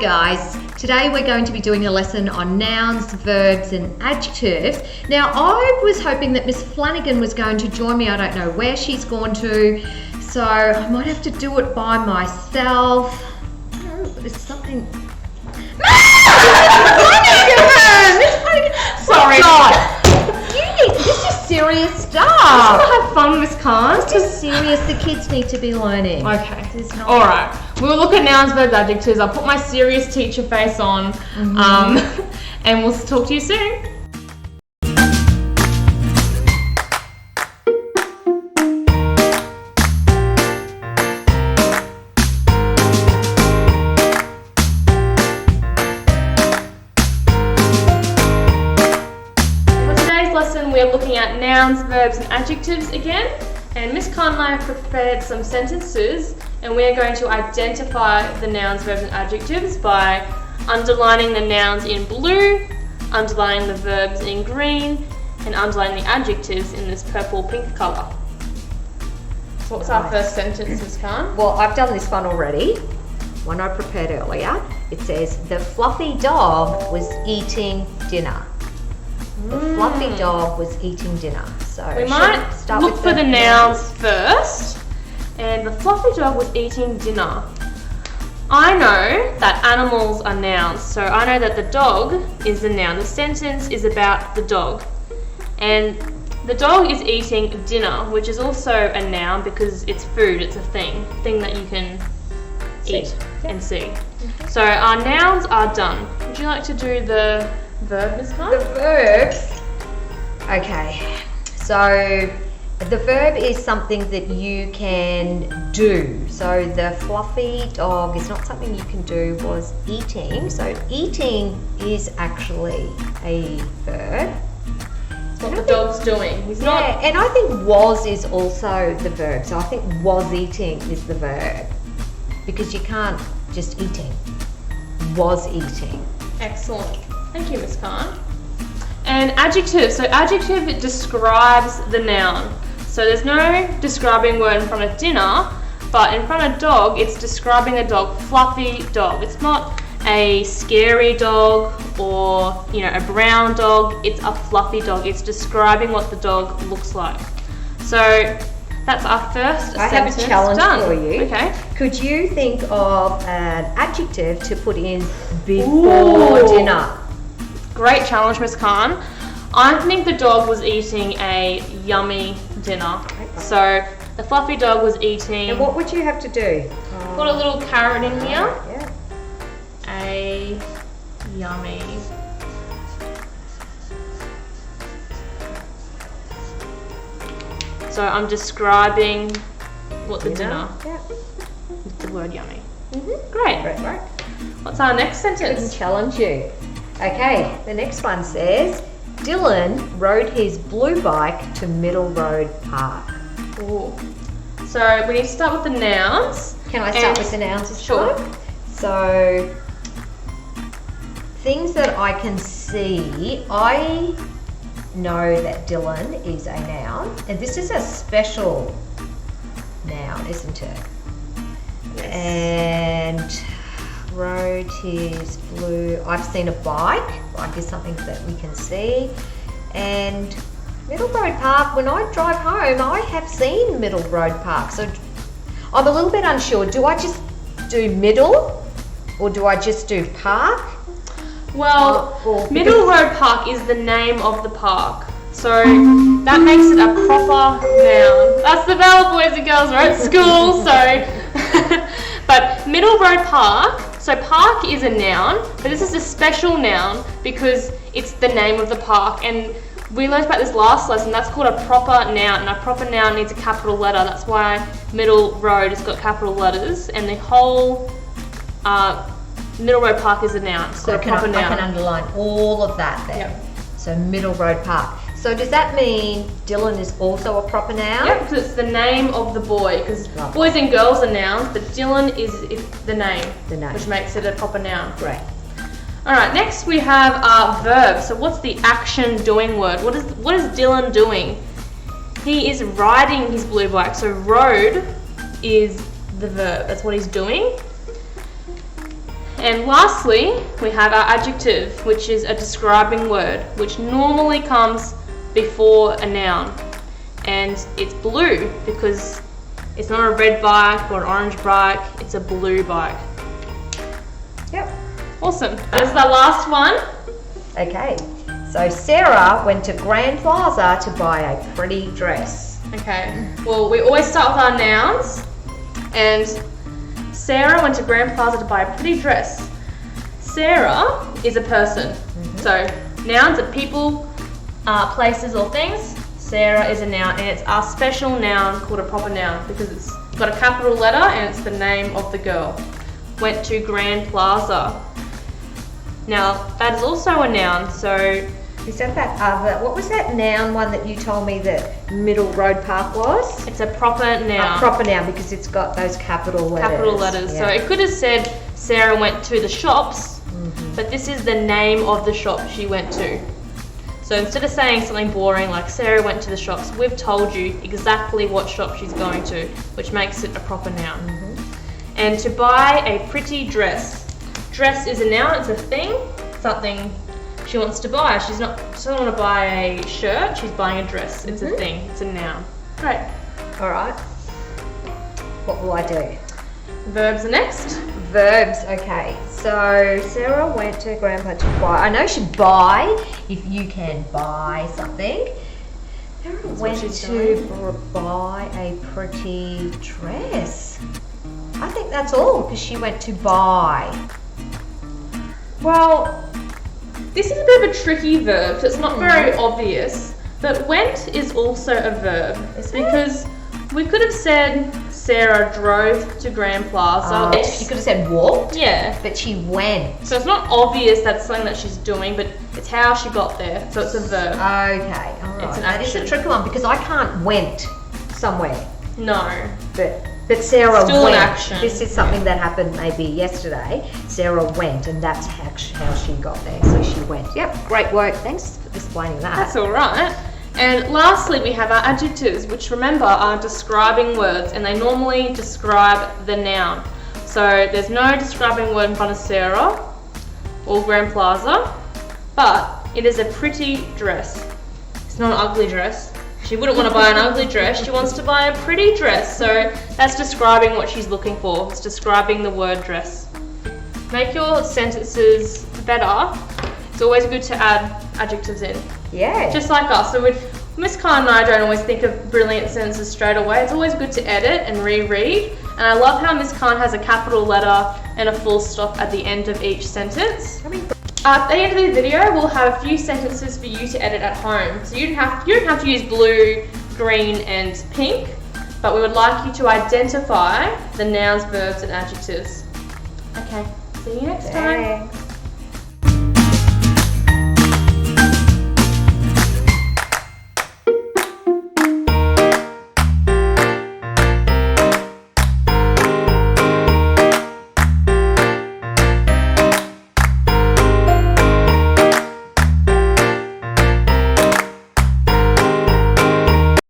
guys, today we're going to be doing a lesson on nouns, verbs and adjectives. Now I was hoping that Miss Flanagan was going to join me. I don't know where she's gone to, so I might have to do it by myself. Oh, there's something. Sorry. This is serious stuff. Have fun, Miss Khan. This is serious. The kids need to be learning. Okay. This is not- All right. We'll look at nouns, verbs, adjectives. I'll put my serious teacher face on, and we'll talk to you soon. For today's lesson, we're looking at nouns, verbs, and adjectives again. And Miss Khan and I have prepared some sentences, and we're going to identify the nouns, verbs, and adjectives by underlining the nouns in blue, underlining the verbs in green, and underlining the adjectives in this purple-pink colour. So what's our first sentence, Miss Khan? Well, I've done this one already. One I prepared earlier. It says, the fluffy dog was eating dinner. The fluffy dog was eating dinner. So We might start look with for the nouns first. And the fluffy dog was eating dinner. I know that animals are nouns, so I know that the dog is the noun. The sentence is about the dog. And the dog is eating dinner, which is also a noun because it's food, it's a thing that you can eat and see. So our nouns are done. Would you like to do the verb, Miss Khan? The verbs. Okay. So the verb is something that you can do. So the fluffy dog is not something you can do, was eating. So eating is actually a verb. What the dog's doing. He's not. Yeah, and I think was is also the verb. So I think was eating is the verb because you can't just eating. Was eating. Excellent. Thank you, Miss Khan. And adjective. So adjective, it describes the noun. So there's no describing word in front of dinner, but in front of dog, it's describing a dog, fluffy dog. It's not a scary dog or, a brown dog. It's a fluffy dog. It's describing what the dog looks like. So that's our first I sentence have a challenge done. for you. Okay. Could you think of an adjective to put in before Ooh. dinner? Great challenge, Miss Khan. I think the dog was eating a yummy dinner. So the fluffy dog was eating. And what would you have to do? Put a little carrot in here. Yeah. A yummy. So I'm describing what the dinner Yeah. with the word yummy. Great. Right. What's our next Can sentence? challenge you. Okay, the next one says, Dylan rode his blue bike to Middle Road Park. Ooh. So we need to start with the nouns. Can I start And- with the nouns this Sure. time? So, things that I can see, I know that Dylan is a noun, and this is a special noun, isn't it? Yes. And rode his blue, I've seen a bike is something that we can see, and Middle Road Park, when I drive home, I have seen Middle Road Park, so I'm a little bit unsure. Do I just do middle or do I just do park? Well, Or- Middle Road Park is the name of the park. So that makes it a proper noun. That's the bell, boys and girls. We're at school, so. But Middle Road Park, so park is a noun, but this is a special noun because it's the name of the park. And we learned about this last lesson, that's called a proper noun, and a proper noun needs a capital letter. That's why Middle Road has got capital letters, and the whole Middle Road Park is a noun, so So a proper I noun. can underline all of that there. Yep. So Middle Road Park. So does that mean Dylan is also a proper noun? Yep, because it's the name of the boy, because Lovely. boys and girls are nouns, but Dylan is the name, The name. which makes it a proper noun. Great. Alright, next we have our verb. So what's the action doing word? What is Dylan doing? He is riding his blue bike, so rode is the verb. That's what he's doing. And lastly, we have our adjective, which is a describing word, which normally comes before a noun. And it's blue because it's not a red bike or an orange bike, it's a blue bike. Yep. Awesome. This is the last one. Okay. So Sarah went to Grand Plaza to buy a pretty dress. Okay. Well, we always start with our nouns. And Sarah went to Grand Plaza to buy a pretty dress. Sarah is a person. So nouns are people, places or things. Sarah is a noun, and it's our special noun called a proper noun because it's got a capital letter and it's the name of the girl. Went to Grand Plaza. Now that is also a noun, so Is that other, what was that noun one that you told me that Middle Road Park was? it's a proper noun. A proper noun because it's got those capital letters. Capital letters. So it could have said Sarah went to the shops, but this is the name of the shop she went to. So instead of saying something boring like Sarah went to the shops, we've told you exactly what shop she's going to, which makes it a proper noun. And to buy a pretty dress. Dress is a noun, it's a thing, something she wants to buy. She doesn't want to buy a shirt, she's buying a dress. It's a thing, it's a noun. Great. All right. What will I do? Verbs are next. Verbs, okay. So Sarah went to Grandpa to buy. I know she'd buy, if you can buy something. Sarah went to buy a pretty dress. I think that's all because she went to buy. Well, this is a bit of a tricky verb, so it's not very obvious. But went is also a verb because we could have said Sarah drove to Grand Plaza. She could have said walked. Yeah. But she went. So it's not obvious that's something that she's doing, but it's how she got there. So it's a verb. Okay, all right. It's an That is a action. tricky one because I can't went somewhere. No. But Sarah Still an went. action. This is something that happened maybe yesterday. Sarah went, and that's how she got there. So she went. Yep, great work. Thanks for explaining that. That's all right. And lastly, we have our adjectives, which remember are describing words, and they normally describe the noun. So there's no describing word in front of Sarah or Grand Plaza, but it is a pretty dress. It's not an ugly dress. She wouldn't want to buy an ugly dress. She wants to buy a pretty dress. So that's describing what she's looking for. It's describing the word dress. Make your sentences better. It's always good to add adjectives in. Yeah. Just like us. So Miss Khan and I don't always think of brilliant sentences straight away. It's always good to edit and reread. And I love how Miss Khan has a capital letter and a full stop at the end of each sentence. At the end of the video, we'll have a few sentences for you to edit at home. So you don't have to use blue, green, and pink, but we would like you to identify the nouns, verbs, and adjectives. Okay, see you next time. Thanks.